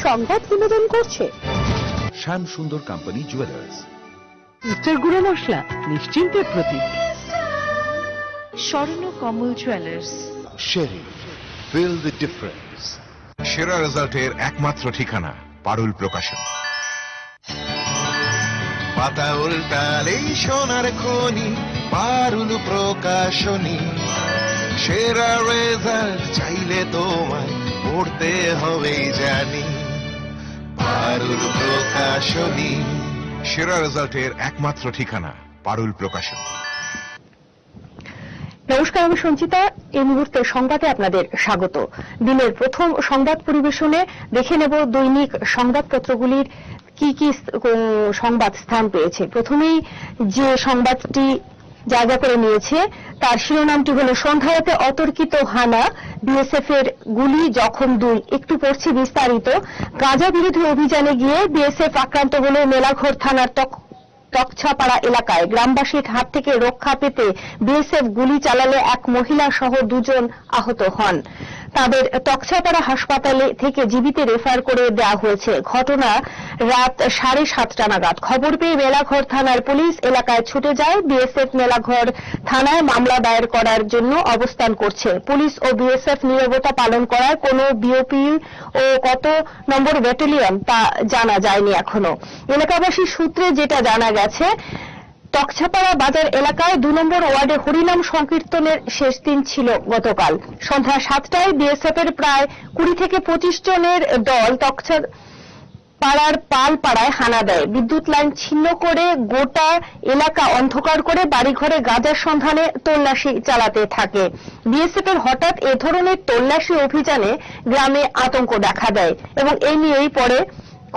সংবাদ বিনোদন করছে শ্যাম সুন্দর কোম্পানি জুয়েলার্স। উত্তর গুঁড়ো মশলা নিশ্চিন্তের প্রতীক। স্বর্ণ কমল জুয়েলার্স। শেরি, ফিল দ্য ডিফারেন্স। সেরা রেজাল্টের একমাত্র ঠিকানা পারুল প্রকাশন। পাতা উল্টালেই সোনার খনি পারুল প্রকাশনী। সেরা রেজাল্ট চাইলে তোমায় পড়তে হবেই জানি পারুল প্রকাশনী। সেরা রেজাল্টের একমাত্র ঠিকানা পারুল প্রকাশন। নমস্কার, আমি সঞ্চিতা। এই মুহূর্তে সংবাদে আপনাদের স্বাগত। দিনের প্রথম সংবাদ পরিবেশনে দেখে নেব দৈনিক সংবাদপত্রগুলির কি কি সংবাদ স্থান পেয়েছে। প্রথমেই যে সংবাদটি জায়গা করে নিয়েছে তার শিরোনামটি হল সন্ধ্যারাতে অতর্কিত হানা, বিএসএফ এর গুলি, জখম 2। একটু পড়ছি বিস্তারিত। গাঁজা বিরোধী অভিযানে গিয়ে বিএসএফ আক্রান্ত হল মেলাঘর থানার টকছাপাড়া এলাকায়। গ্রামবাসীর হাত থেকে রক্ষা পেতে বিএসএফ গুলি চালালে এক মহিলা সহ 2 জন আহত হন। তাদের টকছাপাড়া হাসপাতালে থেকে জীবিত রেফার করে দেওয়া হয়েছে। ঘটনা রাত 7:30 নাগাদ। খবর পেয়ে মেলাঘর থানার পুলিশ এলাকায় ছুটে যায়। বিএসএফ মেলাঘর থানায় মামলা দায়ের করার জন্য অবস্থান করছে। পুলিশ ও বিএসএফ নীরবতা পালন করার কোনো বিওপি ও কত নম্বর ব্যাটালিয়ন তা জানা যায়নি এখনো। এলাকাবাসী সূত্রে যেটা জানা গেছে, টকছাপাড়া বাজার এলাকায় 2 নম্বর ওয়ার্ডে হরিনাম সংকীর্তনের শেষ দিন ছিল গতকাল। সন্ধ্যা 7টায় বিএসএফ এর প্রায় 20 থেকে 25 জনের দল টকছাপাড়ার পালপাড়ায় হানা দেয়। বিদ্যুৎ লাইন ছিন্ন করে গোটা এলাকা অন্ধকার করে বাড়িঘরে গাঁজার সন্ধানে তল্লাশি চালাতে থাকে। বিএসএফ এর হঠাৎ এ ধরনের তল্লাশি অভিযানে গ্রামে আতঙ্ক দেখা দেয় এবং এই নিয়েই পরে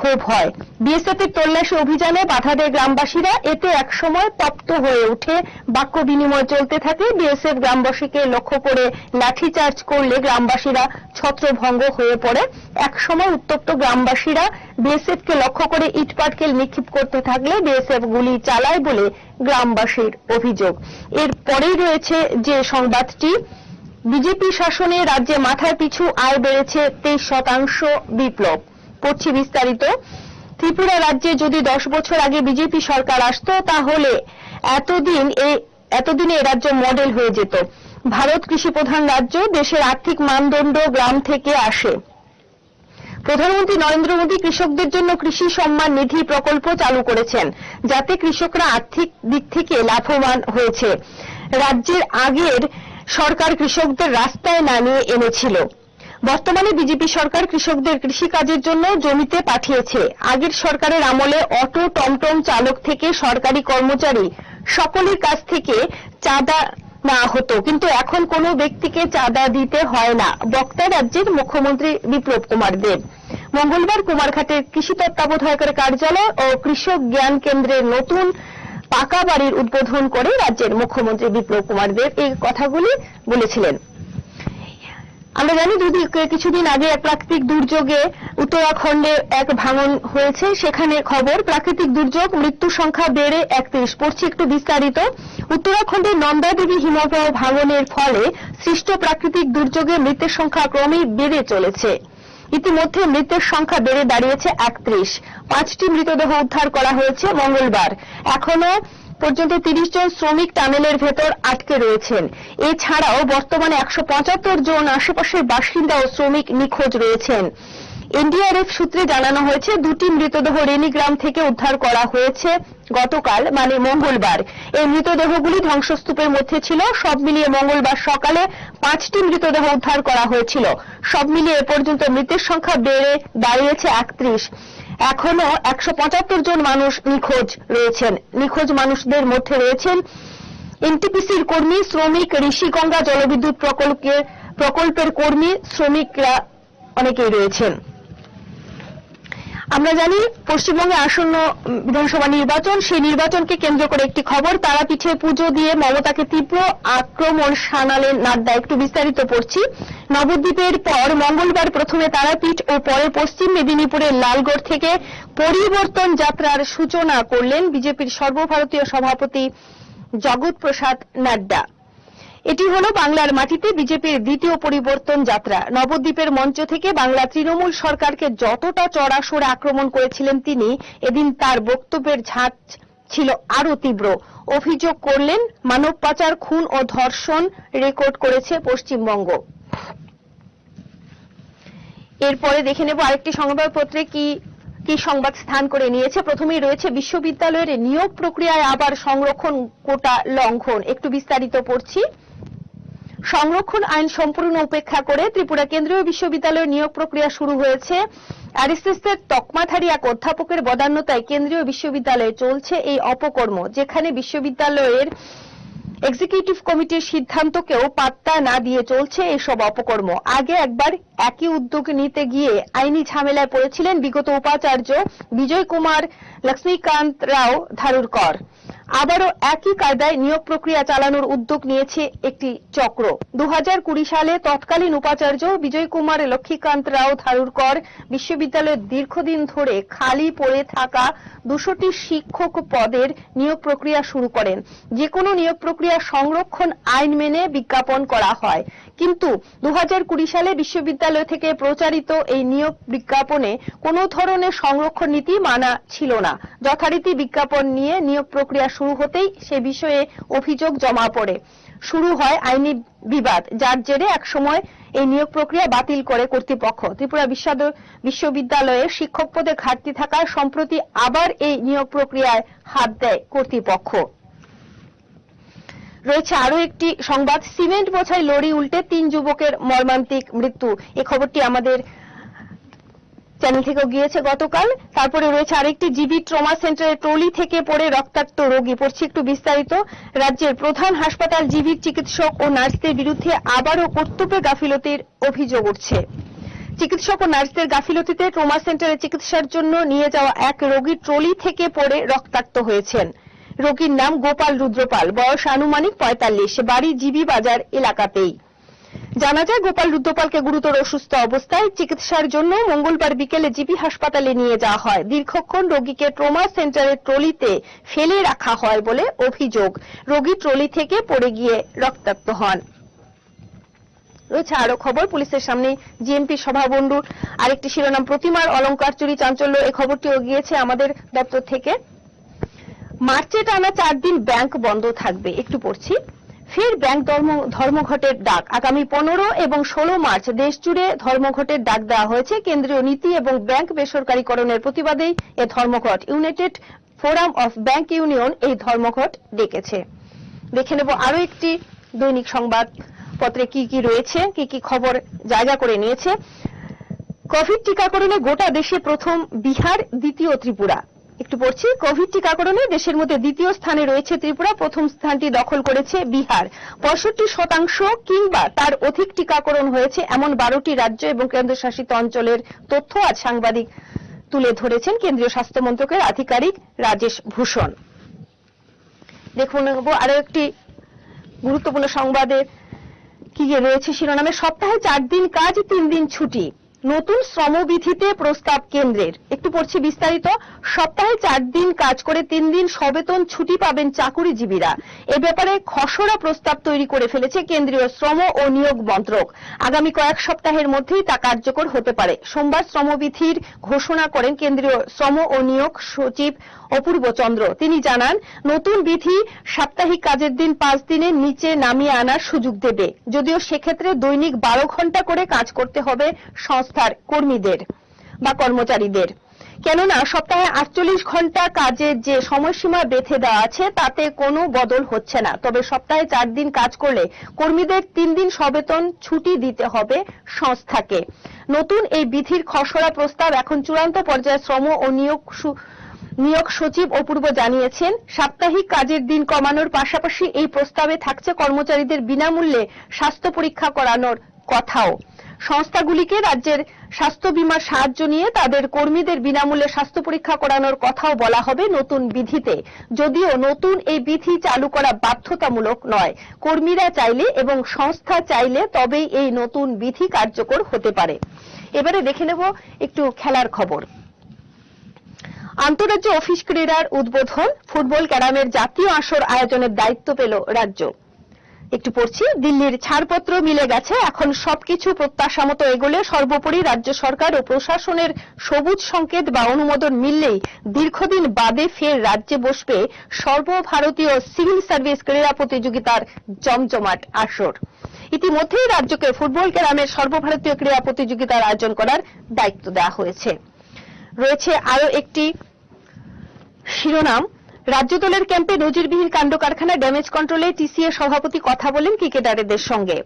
ক্ষোভ হয়। বিএসএফ এর তল্লাশি অভিযানে বাধা দেয় গ্রামবাসীরা। এতে একসময় তপ্ত হয়ে ওঠে, বাক্য বিনিময় চলতে থাকে। বিএসএফ গ্রামবাসীকে লক্ষ্য করে লাঠিচার্জ করলে গ্রামবাসীরা ছত্রভঙ্গ হয়ে পড়ে। একসময় উত্তপ্ত গ্রামবাসীরা বিএসএফ কে লক্ষ্য করে ইটপাটকেল নিক্ষেপ করতে থাকলে বিএসএফ গুলি চালায় বলে গ্রামবাসীর অভিযোগ। এর পরেই রয়েছে যে সংবাদটি, বিজেপি শাসনে রাজ্যে মাথায় পিছু আয় বেড়েছে 23%। বিপ্লব। পড়ছি বিস্তারিত। ত্রিপুরা রাজ্যে যদি 10 বছর আগে বিজেপি সরকার আসতো তাহলে এতদিনে এ রাজ্য মডেল হয়ে যেত। ভারত কৃষি প্রধান রাজ্য। দেশের আর্থিক মানদণ্ড গ্রাম থেকে আসে। প্রধানমন্ত্রী নরেন্দ্র মোদী কৃষকদের জন্য কৃষি সম্মান নিধি প্রকল্প চালু করেছেন, যাতে কৃষকরা আর্থিক দিক থেকে লাভবান হয়েছে। রাজ্যের আগের সরকার কৃষকদের রাস্তায় নামিয়ে এনেছিল। বর্তমানে বিজেপি সরকার কৃষকদের কৃষিকাজের জন্য জমিতে পাঠিয়েছে। আগের সরকারের আমলে অটো, টমটম চালক থেকে সরকারি কর্মচারী সকলের কাছ থেকে চাঁদা না হতো, কিন্তু এখন কোনো ব্যক্তিকে চাঁদা দিতে হয় না। বক্তা রাজ্যের মুখ্যমন্ত্রী বিপ্লব কুমার দেব। মঙ্গলবার কুমারঘাটের কৃষি তত্ত্বাবধায়কের কার্যালয় ও কৃষক জ্ঞান কেন্দ্রের নতুন পাকা বাড়ির উদ্বোধন করে রাজ্যের মুখ্যমন্ত্রী বিপ্লব কুমার দেব এই কথাগুলি বলেছিলেন। আমরা জানি কিছুদিন আগে এক প্রাকৃতিক দুর্যোগে উত্তরাখণ্ডে এক ভাঙন হয়েছে। সেখানে খবর, প্রাকৃতিক দুর্যোগ, মৃত্যু সংখ্যা বেড়ে 31। পড়ছি একটু বিস্তারিত। উত্তরাখণ্ডের নন্দাদেবী হিমবাহ ভাঙনের ফলে সৃষ্ট প্রাকৃতিক দুর্যোগে মৃতের সংখ্যা ক্রমেই বেড়ে চলেছে। ইতিমধ্যে মৃতের সংখ্যা বেড়ে দাঁড়িয়েছে 31। 5টি মৃতদেহ উদ্ধার করা হয়েছে মঙ্গলবার। এখনো পর্যন্ত 30 জন শ্রমিক টানেলের ভেতর আটকে রয়েছেন। এছাড়াও বর্তমানে 175 জন আশেপাশের বাসিন্দা ও শ্রমিক নিখোঁজ রয়েছেন। এনডিআরএফ সূত্রে জানানো হয়েছে 2টি মৃতদেহ রেনিগ্রাম থেকে উদ্ধার করা হয়েছে গতকাল, মানে মঙ্গলবার। এই মৃতদেহগুলি ধ্বংসস্তূপের মধ্যে ছিল। সব মিলিয়ে মঙ্গলবার সকালে 5টি মৃতদেহ উদ্ধার করা হয়েছিল। সব মিলিয়ে এ পর্যন্ত মৃতের সংখ্যা বেড়ে দাঁড়িয়েছে 31। এখনো 175 জন মানুষ নিখোঁজ রয়েছেন। নিখোঁজ মানুষদের মধ্যে রয়েছেন এনটিপিসির কর্মী, শ্রমিক, ঋষিগঙ্গা জলবিদ্যুৎ প্রকল্পের কর্মী, শ্রমিকরা অনেকেই রয়েছেন। আমরা জানি পশ্চিমবঙ্গে আসন্ন বিধানসভা নির্বাচন, সেই নির্বাচনকে কেন্দ্র করে একটি খবর, তারাপীঠে পুজো দিয়ে মমতাকে তীব্র আক্রমণ শানালেন নাড্ডা। একটু বিস্তারিত পড়ছি। নবদ্বীপের পর মঙ্গলবার প্রথমে তারাপীঠ ও পরে পশ্চিম মেদিনীপুরের লালগড় থেকে পরিবর্তন যাত্রার সূচনা করলেন বিজেপির সর্বভারতীয় সভাপতি জগৎ প্রসাদ নাড্ডা। এটি হলো বাংলার মাটিতে বিজেপির দ্বিতীয় পরিবর্তন যাত্রা। নবদ্বীপের মঞ্চ থেকে বাংলা তৃণমূল সরকারকে যতটা চড়াসড়ে আক্রমণ করেছিলেন তিনি, এদিন তার বক্তব্যের ঝাঁজ ছিল আরো তীব্র। অভিযোগ করলেন মানব পাচার, খুন ও ধর্ষণ রেকর্ড করেছে পশ্চিমবঙ্গ। এরপরে দেখে নেব আরেকটি সংবাদপত্রে কি কি সংবাদ স্থান করে নিয়েছে। প্রথমেই রয়েছে বিশ্ববিদ্যালয়ের নিয়োগ প্রক্রিয়ায় আবার সংরক্ষণ কোটা লঙ্ঘন। একটু বিস্তারিত পড়ছি। সংরক্ষণ আইন সম্পূর্ণ উপেক্ষা করে ত্রিপুরা কেন্দ্রীয় বিশ্ববিদ্যালয়ের নিয়োগ প্রক্রিয়া শুরু হয়েছে। আরএসএসের তকমাধারী এক অধ্যাপকের বদান্যতায় কেন্দ্রীয় বিশ্ববিদ্যালয়ে চলছে এই অপকর্ম, যেখানে বিশ্ববিদ্যালয়ের এক্সিকিউটিভ কমিটির সিদ্ধান্তকেও পাত্তা না দিয়ে চলছে এসব অপকর্ম। আগে একবার একই উদ্যোগ নিতে গিয়ে আইনি ঝামেলায় পড়েছিলেন বিগত উপাচার্য বিজয় কুমার লক্ষ্মীকান্ত রাও ধারুরকর। আবারও একই কায়দায় নিয়োগ প্রক্রিয়া চালানোর উদ্যোগ নিয়েছে একটি চক্র। 2020 সালে তৎকালীন উপাচার্য বিজয় কুমার লক্ষ্মীকান্ত রাও ধারুরকর বিশ্ববিদ্যালয়ের দীর্ঘদিন ধরে খালি পড়ে থাকা 200টি শিক্ষক পদের নিয়োগ প্রক্রিয়া শুরু করেন। যে কোনো নিয়োগ প্রক্রিয়া সংরক্ষণ আইন মেনে বিজ্ঞাপন করা হয়, কিন্তু 2020 সালে বিশ্ববিদ্যালয় থেকে প্রচারিত এই নিয়োগ বিজ্ঞাপনে কোনো ধরনের সংরক্ষণ নীতি মানা ছিল না। যথারীতি বিজ্ঞাপন নিয়ে নিয়োগ প্রক্রিয়া শুরু হতেই সে বিষয়ে অভিযোগ জমা পড়ে। শুরু হয় আইনি বিবাদ, যার জেরে একসময় এই নিয়োগ প্রক্রিয়া বাতিল করে কর্তৃপক্ষ। ত্রিপুরা বিশ্ববিদ্যালয়ে শিক্ষক পদে ঘাটতি থাকায় সম্প্রতি আবার এই নিয়োগ প্রক্রিয়ায় হাত দেয় কর্তৃপক্ষ। রয়েছে আরো একটি সংবাদ। সিমেন্ট বোঝাই লরি উল্টে 3 যুবকের মর্মান্তিক মৃত্যু। এই খবরটি আমাদের চ্যানেল থেকেও গিয়েছে গতকাল। তারপরে রয়েছে আরেকটি জিবি ট্রমা সেন্টারে ট্রলি থেকে পড়ে রক্তাক্ত রোগী। পড়ছি একটু বিস্তারিত। রাজ্যের প্রধান হাসপাতাল জিবির চিকিৎসক ও নার্সদের বিরুদ্ধে আবারও কর্তব্যে গাফিলতির অভিযোগ উঠছে। চিকিৎসক ও নার্সদের গাফিলতিতে ট্রমা সেন্টারে চিকিৎসার জন্য নিয়ে যাওয়া এক রোগী ট্রলি থেকে পড়ে রক্তাক্ত হয়েছেন। রোগীর নাম গোপাল রুদ্রপাল, বয়স আনুমানিক 45, বাড়ি জিবি বাজার এলাকাতেই। জানা যায় গোপাল রুদ্রপালকে গুরুতর অসুস্থ অবস্থায় চিকিৎসার জন্য মঙ্গলবার বিকেলে জিবি হাসপাতালে নিয়ে যাওয়া হয়। দীর্ঘক্ষণ রোগীকে ট্রমা সেন্টারের ট্রলিতে ফেলে রাখা হয় বলে অভিযোগ। রোগী ট্রলি থেকে পড়ে গিয়ে রক্তাক্ত হন। রয়েছে আরো খবর। পুলিশের সামনে জিএমপি সভাবন্ধুর আরেকটি শিরোনাম, প্রতিমার অলংকার চুরি চাঞ্চল্য। এই খবরটিও গিয়েছে আমাদের দপ্তর থেকে। মার্চে টানা 4 দিন ব্যাংক বন্ধ থাকবে। একটু পড়ছি। ফের ব্যাংক ধর্মঘটের ডাক। আগামী 15 এবং 16 মার্চ দেশ জুড়ে ধর্মঘটের ডাক দেওয়া হয়েছে। কেন্দ্রীয় নীতি এবং ব্যাংক বেসরকারীকরণের প্রতিবাদেই এ ধর্মঘট। United forum of bank union এই ধর্মঘট ডেকেছে। দেখে নেব আরো একটি দৈনিক সংবাদ পত্রে কি কি রয়েছে, কি কি খবর জায়গা করে নিয়েছে। কোভিড টিকাকরণে গোটা দেশে প্রথম বিহার, দ্বিতীয় ত্রিপুরা। একটু পড়ছি। কোভিড টিকাকরণে দেশের মধ্যে দ্বিতীয় স্থানে রয়েছে ত্রিপুরা, প্রথম স্থানটি দখল করেছে বিহার। 65% কিংবা তার অধিক টিকাকরণ হয়েছে এমন 12টি রাজ্য এবং কেন্দ্রশাসিত অঞ্চলের তথ্য আজ সাংবাদিক তুলে ধরেছেন কেন্দ্রীয় স্বাস্থ্য মন্ত্রকের আধিকারিক রাজেশ ভূষণ। দেখুন আরো একটি গুরুত্বপূর্ণ সংবাদের কি রয়েছে শিরোনামে, সপ্তাহে 4 দিন কাজ, 3 দিন ছুটি। নতুন শ্রমবিধিতে প্রস্তাব কেন্দ্রের। একটু পড়ছি বিস্তারিত। সপ্তাহে 4 দিন কাজ করে 3 দিন সবেতন ছুটি পাবেন চাকুরিজীবীরা। এ ব্যাপারে খসড়া প্রস্তাব তৈরি করে ফেলেছে কেন্দ্রীয় শ্রম ও নিয়োগ মন্ত্রক। আগামী কয়েক সপ্তাহের মধ্যেই তা কার্যকর হতে পারে। সোমবার শ্রমবিধির ঘোষণা করেন কেন্দ্রীয় শ্রম ও নিয়োগ সচিব অপূর্ব চন্দ্র। তিনি জানান, নতুন বিধি সাপ্তাহিক কাজের দিন 5 দিনের নিচে নামিয়ে আনার সুযোগ দেবে, যদিও সেক্ষেত্রে দৈনিক 12 ঘন্টা করে কাজ করতে হবে সংস্থার কর্মীদের বা কর্মচারীদের। কেননা সপ্তাহে 48 ঘন্টা কাজের যে সময়সীমা বেঁধে দেওয়া আছে তাতে কোনো বদল হচ্ছে না। তবে সপ্তাহে 4 দিন কাজ করলে কর্মীদের 3 দিন সবেতন ছুটি দিতে হবে সংস্থাকে। নতুন এই বিধির খসড়া প্রস্তাব এখন চূড়ান্ত পর্যায়ে শ্রম ও নিয়োগ সচিব অপূর্ব জানিয়েছেন। সাপ্তাহিক কাজের দিন কমানোর পাশাপাশি এই প্রস্তাবে থাকছে কর্মচারীদের বিনামূল্যে স্বাস্থ্য পরীক্ষা করানোর কথাও। সংস্থাগুলিকে রাজ্যের স্বাস্থ্য বীমার সাহায্য নিয়ে তাদের কর্মীদের বিনামূল্যে স্বাস্থ্য পরীক্ষা করানোর কথাও বলা হবে নতুন বিধিতে। যদিও নতুন এই বিধি চালু করা বাধ্যতামূলক নয়, কর্মীরা চাইলে এবং সংস্থা চাইলে তবেই এই নতুন বিধি কার্যকর হতে পারে। এবারে দেখে নেব একটু খেলার খবর। আন্তঃরাজ্য অফিস ক্রীড়ার উদ্বোধন, ফুটবল ক্যারামের জাতীয় আসর আয়োজনের দায়িত্ব পেল রাজ্য। একটু পড়ছি, দিল্লির ছাড়পত্র মিলে গেছে, এখন সবকিছু প্রত্যাশা মতো এগোলে সর্বোপরি রাজ্য সরকার ও প্রশাসনের সবুজ সংকেত বা অনুমোদন মিললেই দীর্ঘদিন বাদে ফের রাজ্যে বসবে সর্বভারতীয় সিভিল সার্ভিস ক্রীড়া প্রতিযোগিতার জমজমাট আসর। ইতিমধ্যেই রাজ্যকে ফুটবল ক্যারামের সর্বভারতীয় ক্রীড়া প্রতিযোগিতার আয়োজন করার দায়িত্ব দেওয়া হয়েছে। রয়েছে আরো একটি শিরোনাম, রাজ্য দলের ক্যাম্পে নজিরবিহীন কাণ্ড কারখানা, ড্যামেজ কন্ট্রোলে টিসিএ সভাপতি কথা বলেন ক্রিকেটারদের সঙ্গে।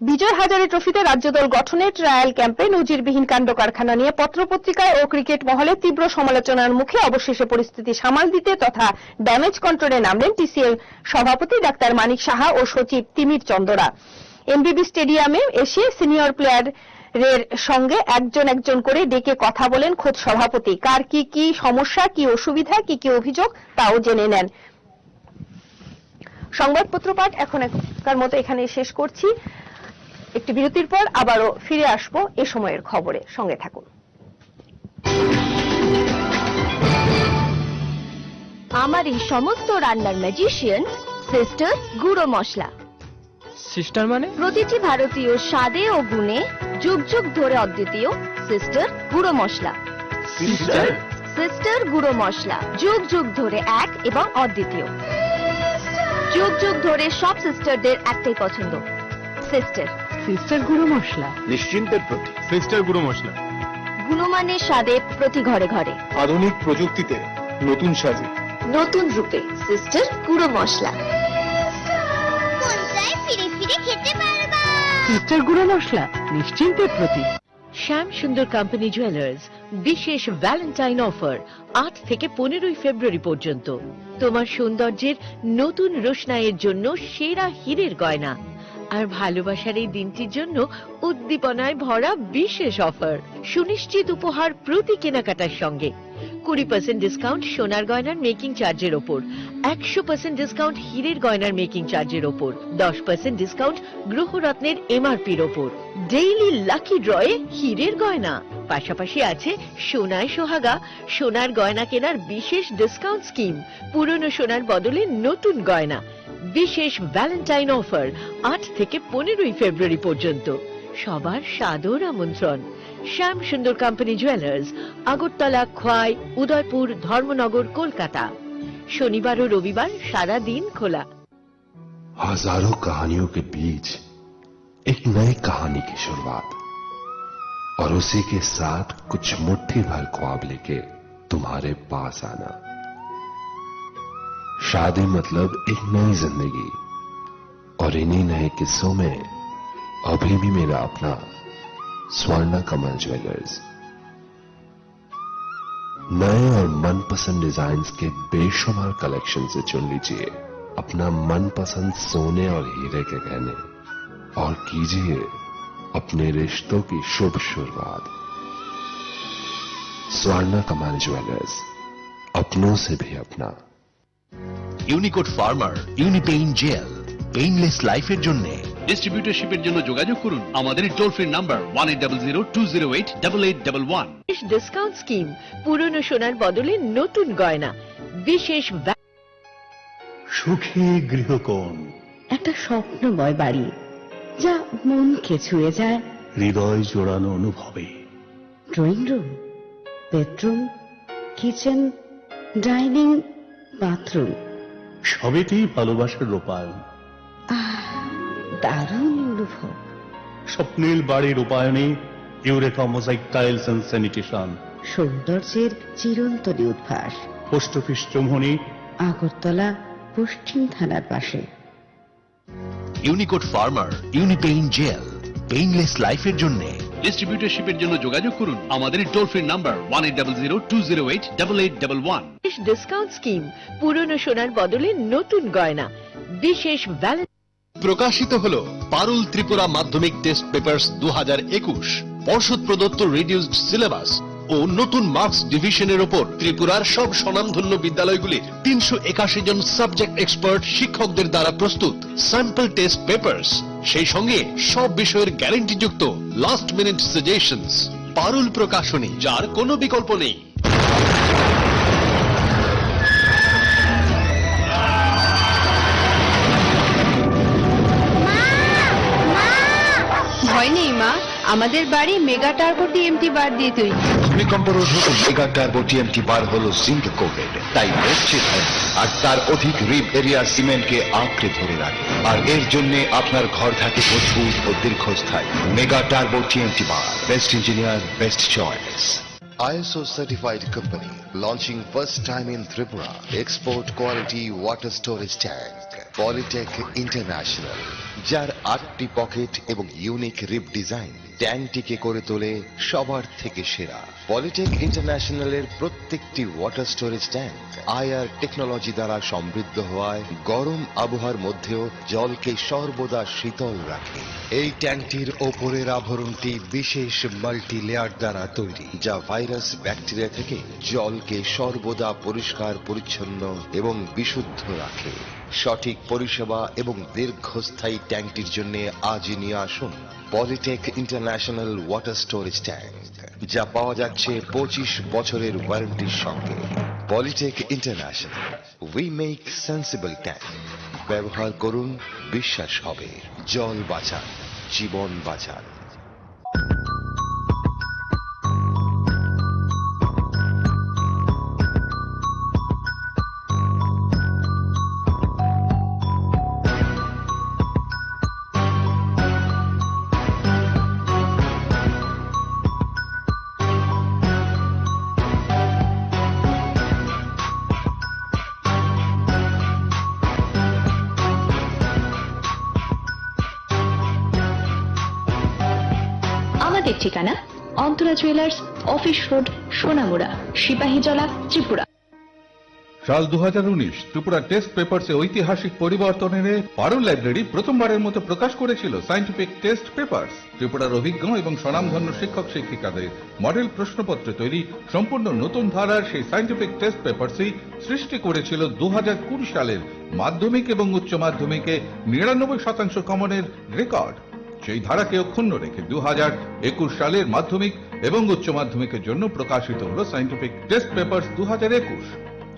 বিজয় হাজারে ট্রফিতে রাজ্য দল গঠনে ট্রায়াল ক্যাম্পে নজিরবিহীন কাণ্ড কারখানা নিয়ে পত্রপত্রিকায় ও ক্রিকেট মহলে তীব্র সমালোচনার মুখে অবশেষে পরিস্থিতি সামাল দিতে তথা ড্যামেজ কন্ট্রোলে নামলেন টিসিএ সভাপতি ডাক্তার মানিক সাহা ও সচিব তিমির চন্দরা। এমবিবি স্টেডিয়ামে এসে সিনিয়র প্লেয়ারের সঙ্গে একজন একজন করে ডেকে কথা বলেন খোদ সভাপতি। কার কি কি সমস্যা, কি অসুবিধা, কি কি অভিযোগ তাও জেনে নেন। সংবাদপত্র পাঠ এখনকার মতো এখানে শেষ করছি। একটি বিরতির পর আবারও ফিরে আসবো এ সময়ের খবরে, সঙ্গে থাকুন। আমার এই সমস্ত রান্নার ম্যাজিশিয়ান সিস্টার গুঁড়ো মশলা। সিস্টার মানে? প্রতিটি ভারতীয় স্বাদে ও গুণে যুগ যুগ ধরে অদ্বিতীয় সিস্টার গুঁড়ো মশলা। সিস্টার গুঁড়ো মশলা যুগ যুগ ধরে এক এবং অদ্বিতীয়। যুগ যুগ ধরে সব সিস্টারদের একটাই পছন্দ, সিস্টার। সিস্টার গুঁড়ো মশলা নিশ্চিন্তের প্রতীক। সিস্টার গুঁড়ো মশলা গুণমানের স্বাদে প্রতি ঘরে ঘরে, আধুনিক প্রযুক্তিতে নতুন সাজে, নতুন রূপে সিস্টার গুঁড়ো মশলা। সিস্টার গুঁড়ো মশলা নিশ্চিন্তের প্রতীক। শ্যাম সুন্দর কোম্পানি জুয়েলার্স বিশেষ ভ্যালেন্টাইন অফার 8 থেকে 15 ফেব্রুয়ারি পর্যন্ত। তোমার সৌন্দর্যের নতুন রোশনাইয়ের জন্য সেরা হীরের গয়না আর ভালোবাসার এই দিনটির জন্য উদ্দীপনায় ভরা বিশেষ অফার। সুনিশ্চিত উপহার প্রতি কেনাকাটার সঙ্গে 20% ডিসকাউন্ট সোনার গয়নার মেকিং চার্জের ওপর, 100% ডিসকাউন্ট হীরের গয়নার মেকিং চার্জের ওপর, 10% ডিসকাউন্ট গ্রহরত্নের এমআরপির ওপর, ডেইলি লাকি ড্রয়ে হীরের গয়না। পাশাপাশি আছে সোনায় সোহাগা সোনার গয়না কেনার বিশেষ ডিসকাউন্ট স্কিম, পুরনো সোনার বদলে নতুন গয়না। বিশেষ ভ্যালেন্টাইন অফার 8 থেকে 15 ফেব্রুয়ারি পর্যন্ত। সবার সাদর আমন্ত্রণ। শ্যাম সুন্দর কোম্পানি জুয়েলার্স, আগরতলা, খোয়াই, উদয়পুর, ধর্মনগর, কলকাতা। শনিবার ও রবিবার সারা দিন খোলা। हजारों कहानियों के बीच एक नई कहानी की शुरुआत और उसी के साथ कुछ मुट्ठी भर ख्वाब लेके तुम्हारे पास आना। शादी मतलब एक नई जिंदगी और इन्हीं नए किस्सों में अभी भी मेरा अपना स्वर्ण कमल ज्वेलर्स। नए और मनपसंद डिजाइन्स के बेशुमार कलेक्शन से चुन लीजिए अपना मनपसंद सोने और हीरे के गहने और कीजिए अपने रिश्तों की शुभ शुरुआत। स्वर्ण कमल ज्वेलर्स, अपनों से भी अपना। ইউনিকোড ফার্মার ইউনিপেইন জেল পেইনলেস লাইফের জন্য। ডিস্ট্রিবিউটরশিপের জন্য যোগাযোগ করুন আমাদের toll free number 1800-208-8811। Discount scheme, পুরনো সোনার বদলে নতুন গয়না। বিশেষ সুখী গৃহকোণ, একটা স্বপ্নময় বাড়ি যা মনকে ছুঁয়ে যায়। হৃদয় জোড়ানো অনুভবে, drawing room, bedroom, kitchen, dining, bathroom, সবেতেই ভালোবাসার রূপায়ণ। দারুণ অনুভব। স্বপ্নের বাড়ির রূপায়ণে Eureka mosaic tiles and sanitation, সৌন্দর্যের চিরন্তনী উদ্ভাস। পোস্ট অফিস চৌমুহনী, আগরতলা, পশ্চিম থানার পাশে। ইউনিকোড ফার্মার ইউনিপেইন জেল পেইনলেস লাইফের জন্য। ডিস্ট্রিবিউটরশিপের জন্য যোগাযোগ করুন আমাদের toll free number 1800-208-8811। Discount scheme, পুরনো সোনার বদলে নতুন গয়না। বিশেষ প্রকাশিত হলো পারুল ত্রিপুরা মাধ্যমিক টেস্ট পেপারস 2021, পর্ষদ প্রদত্ত রিডিউসড সিলেবাস ও নতুন মার্কস ডিভিশনের ওপর ত্রিপুরার সব স্বনামধন্য বিদ্যালয়গুলির 381 জন সাবজেক্ট এক্সপার্ট শিক্ষকদের দ্বারা প্রস্তুত স্যাম্পল টেস্ট পেপারস, সেই সঙ্গে সব বিষয়ের গ্যারান্টিযুক্ত লাস্ট মিনিট সাজেশনস। পারুল প্রকাশনী, যার কোনো বিকল্প নেই। ভয় নেই মা, আমাদের বাড়ি মেগা টার্বো টিএমটি বার দিয়ে তৈরি। ভূমিকম্প রোধক মেগা টার্বো টিএমটি বার হলো জিঙ্ক কোটেড, তাই মসজিদ আর তার অধিক রিব এরিয়া সিমেন্টকে আঁকড়ে ধরে রাখে, আর এর জন্য আপনার ঘর থাকে মজবুত ও দীর্ঘস্থায়ী। Mega turbo TMT bar, best engineer, best choice. ISO certified company launching first time in Tripura, export quality water storage tank, Polytech International, যার 8টি পকেট এবং ইউনিক রিব ডিজাইন ট্যাঙ্কটিকে করে তোলে সবার থেকে সেরা। পলিটেক ইন্টারন্যাশনালের প্রত্যেকটি water storage tank IR technology দ্বারা সমৃদ্ধ হওয়ায় গরম আবহাওয়ার মধ্যেও জলকে সর্বদা শীতল রাখে। এই ট্যাঙ্কটির ওপরের আবরণটি বিশেষ মাল্টি লেয়ার দ্বারা তৈরি, যা ভাইরাস ব্যাকটেরিয়া থেকে জলকে সর্বদা পরিষ্কার পরিচ্ছন্ন এবং বিশুদ্ধ রাখে। সঠিক পরিষেবা এবং দীর্ঘস্থায়ী ট্যাঙ্কটির জন্য আজই নিয়ে আসুন Polytech international water storage tank, যা পাওয়া যাচ্ছে 25 বছরের ওয়ারেন্টির সঙ্গে। Polytech international, we make sensible tank. ব্যবহার করুন, বিশ্বাস হবে। জল বাঁচান, জীবন বাঁচান। আমাদের ঠিকানা Antara jewellers, office road, Sonamura, Sepahijala, Tripura. সাল 2019 ত্রিপুরা টেস্ট পেপারসে ঐতিহাসিক পরিবর্তন এনে পারুল লাইব্রেরি প্রথমবারের মতো প্রকাশ করেছিল সায়েন্টিফিক টেস্ট পেপারস। ত্রিপুরার অভিজ্ঞ এবং স্বনামধন্য শিক্ষক শিক্ষিকাদের মডেল প্রশ্নপত্র তৈরি সম্পূর্ণ নতুন ধারার সেই সায়েন্টিফিক টেস্ট পেপারসই সৃষ্টি করেছিল 2020 সালের মাধ্যমিক এবং উচ্চ মাধ্যমিকে 99% কমনের রেকর্ড। সেই ধারাকে অক্ষুণ্ণ রেখে 2021 সালের মাধ্যমিক এবং উচ্চ মাধ্যমিকের জন্য প্রকাশিত হল সায়েন্টিফিক টেস্ট পেপারস 2021।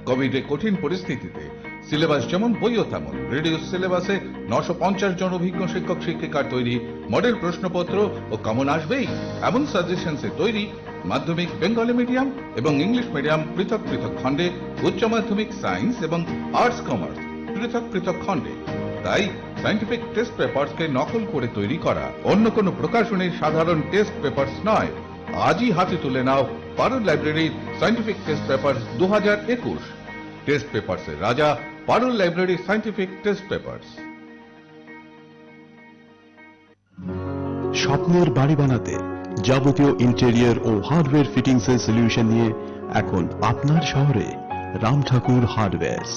কোভিডের কঠিন পরিস্থিতিতে সিলেবাস যেমন বইও তেমন রিডিউস সিলেবাসে 950 জন অভিজ্ঞ শিক্ষক শিক্ষিকার তৈরি মডেল প্রশ্নপত্র ও কমন আসবেই এমন সাজেশনসে তৈরি মাধ্যমিক বেঙ্গলি মিডিয়াম এবং ইংলিশ মিডিয়াম পৃথক পৃথক খণ্ডে, উচ্চ মাধ্যমিক সায়েন্স এবং আর্টস কমার্স পৃথক পৃথক খণ্ডে। তাই সায়েন্টিফিক টেস্ট পেপারসকে নকল করে তৈরি করা অন্য কোনো প্রকাশনীর সাধারণ টেস্ট পেপারস নয়। আজই হাতে তুলে নাও পারুল লাইব্রেরির সায়েন্টিফিক টেস্ট পেপারস 2021। টেস্ট পেপারসের রাজা পারুল লাইব্রেরি সায়েন্টিফিক টেস্ট পেপারস। স্বপ্নের বাড়ি বানাতে যাবতীয় ইন্টেরিয়র ও হার্ডওয়্যার ফিটিংস এর সলিউশন নিয়ে এখন আপনার শহরে রাম ঠাকুর হার্ডওয়্যারস।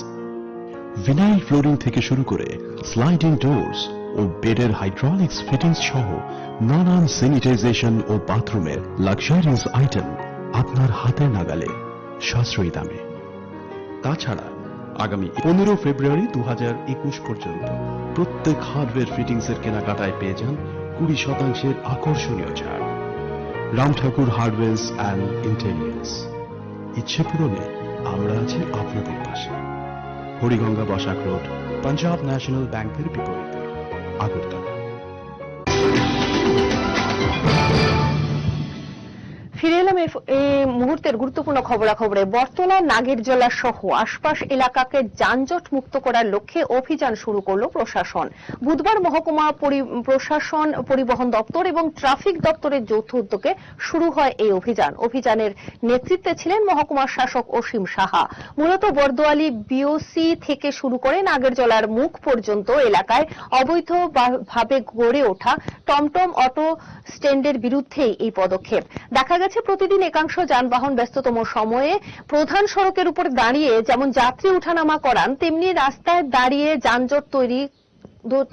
ভিনাইল ফ্লোরিং থেকে শুরু করে স্লাইডিং ডোরস ও বেডের হাইড্রোলিক্স ফিটিংস সহ নানান স্যানিটাইজেশন ও বাথরুমের লাক্সারিয়াস আইটেম আপনার হাতের নাগালে, সাশ্রয়ী দামে। তাছাড়া আগামী 15 ফেব্রুয়ারি 2021 পর্যন্ত প্রত্যেক হার্ডওয়্যার ফিটিংস এর কেনাকাটায় পেয়ে যান 20% আকর্ষণীয় ছাড়। রাম ঠাকুর হার্ডওয়্যারস অ্যান্ড ইন্টেরিয়র্স। ইচ্ছে পূরণে আমরা আছি আপনাদের পাশে। হরিগঙ্গা বসাক রোড, পাঞ্জাব ন্যাশনাল ব্যাংকের বিপরীতে, আগরতলা। ফিরে এলাম এই মুহূর্তের গুরুত্বপূর্ণ খবরাখবরে। বর্তলা, নাগেরজলা সহ আশপাশ এলাকাকে যানজট মুক্ত করার লক্ষ্যে অভিযান শুরু করল প্রশাসন। বুধবার মহকুমা প্রশাসন, পরিবহন দপ্তর এবং ট্রাফিক দপ্তরের যৌথ উদ্যোগে শুরু হয় এই অভিযান। অভিযানের নেতৃত্বে ছিলেন মহকুমার শাসক অসীম সাহা। মূলত বর্দোয়ালি বিওসি থেকে শুরু করে নাগেরজলার মুখ পর্যন্ত এলাকায় অবৈধভাবে গড়ে ওঠা টমটম অটো স্ট্যান্ডের বিরুদ্ধেই এই পদক্ষেপ। দেখা গেছে প্রতিদিন একাংশ যানবাহন ব্যস্ততম সময়ে প্রধান সড়কের উপর দাঁড়িয়ে যেমন যাত্রী উঠানামা করান, তেমনি রাস্তায় দাঁড়িয়ে যানজট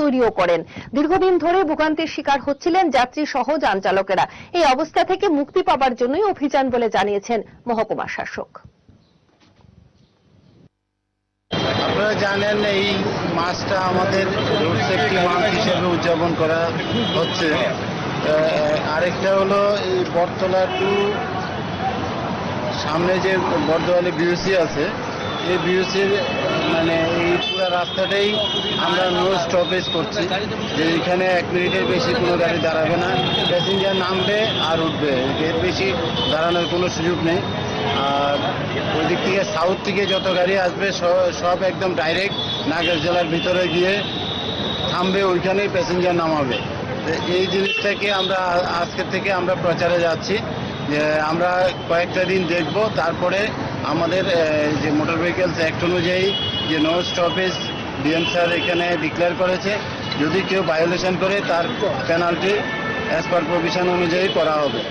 তৈরিও করেন। দীর্ঘদিন ধরে ভোগান্তির শিকার হচ্ছিলেন যাত্রী সহ যান চালকেরা। এই অবস্থা থেকে মুক্তি পাবার জন্যই অভিযান বলে জানিয়েছেন মহকুমা শাসক। আপনারা জানেন এই মাসটা আমাদের রোড সেফটি মান্থ হিসেবে উদযাপন করা হচ্ছে। আরেকটা হলো এই বটতলা টু সামনে যে বর্দোয়ালি বিওসি আছে, এই বিওসির মানে এই রাস্তাটাই আমরা নো স্টপেজ করছি, যে এখানে 1 মিনিটের বেশি কোনো গাড়ি দাঁড়াবে না, প্যাসেঞ্জার নামবে আর উঠবে, এর বেশি দাঁড়ানোর কোনো সুযোগ নেই। আর ওই দিক থেকে সাউথ থেকে যত গাড়ি আসবে সব একদম ডাইরেক্ট নাগের জেলার ভিতরে গিয়ে থামবে, ওইখানেই প্যাসেঞ্জার নামাবে। এই জিনিসটাকে আমরা আজকে থেকে আমরা প্রচারে যাচ্ছি, যে আমরা কয়েকটা দিন দেখব, তারপরে আমাদের যে মোটর ভেহিকেলস অ্যাক্ট অনুযায়ী যে নো স্টপেজ ডিএম স্যার এখানে ডিক্লেয়ার করেছে, যদি কেউ ভায়োলেশন করে তার পেনাল্টি অ্যাজ পার প্রভিশন অনুযায়ী করা হবে।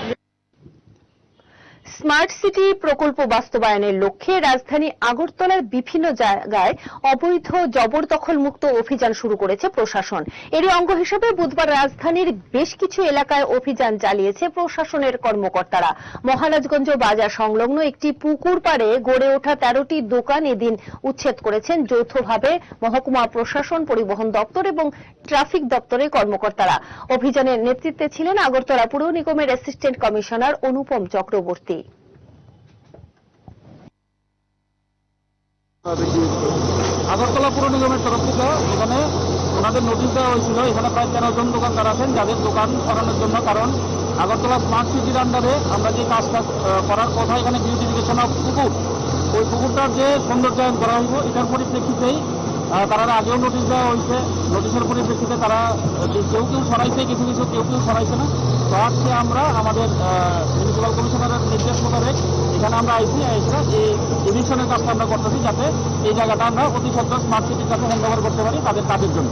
স্মার্ট সিটি প্রকল্প বাস্তবায়নের লক্ষ্যে রাজধানী আগরতলার বিভিন্ন জায়গায় অবৈধ জবরদখল মুক্ত অভিযান শুরু করেছে প্রশাসন। এরই অঙ্গ হিসেবে বুধবার রাজধানীর বেশ কিছু এলাকায় অভিযান চালিয়েছে প্রশাসনের কর্মকর্তারা। মহারাজগঞ্জ বাজার সংলগ্ন একটি পুকুর পাড়ে গড়ে ওঠা 13টি দোকান এদিন উচ্ছেদ করেছেন যৌথভাবে মহকুমা প্রশাসন, পরিবহন দপ্তর এবং ট্রাফিক দপ্তরের কর্মকর্তারা। অভিযানের নেতৃত্বে ছিলেন আগরতলা পুর নিগমের অ্যাসিস্ট্যান্ট কমিশনার অনুপম চক্রবর্তী। আগরতলা পুর নিগমের তরফ থেকে এখানে ওনাদের নোটিশ দেওয়া হয়েছিল, এখানে প্রায় 13 জন দোকানদার আছেন যাদের দোকান সরানোর জন্য। কারণ আগরতলা স্মার্ট সিটির আন্ডারে আমরা যে কাজটা করার কথা, এখানে বিউটিফিকেশন অফ পুকুর, ওই পুকুরটার যে সৌন্দর্যায়ন করা হইব, এটার পরিপ্রেক্ষিতেই তারা আগেও নোটিশ দেওয়া হয়েছে। নোটিশের পরিপ্রেক্ষিতে তারা কেউ সরাইছে, কেউ সরাইছে না। তো আজকে আমরা আমাদের মিউনিসিপাল কমিশনারের নির্দেশ মোতাবেক এখানে আমরা আইসি এই এভিকশনের কাজটা আমরা করতেছি, যাতে এই জায়গাটা আমরা অতি সত্ত্বর স্মার্ট সিটির কাছে হ্যান্ড ওভার করতে পারি তাদের কাজের জন্য।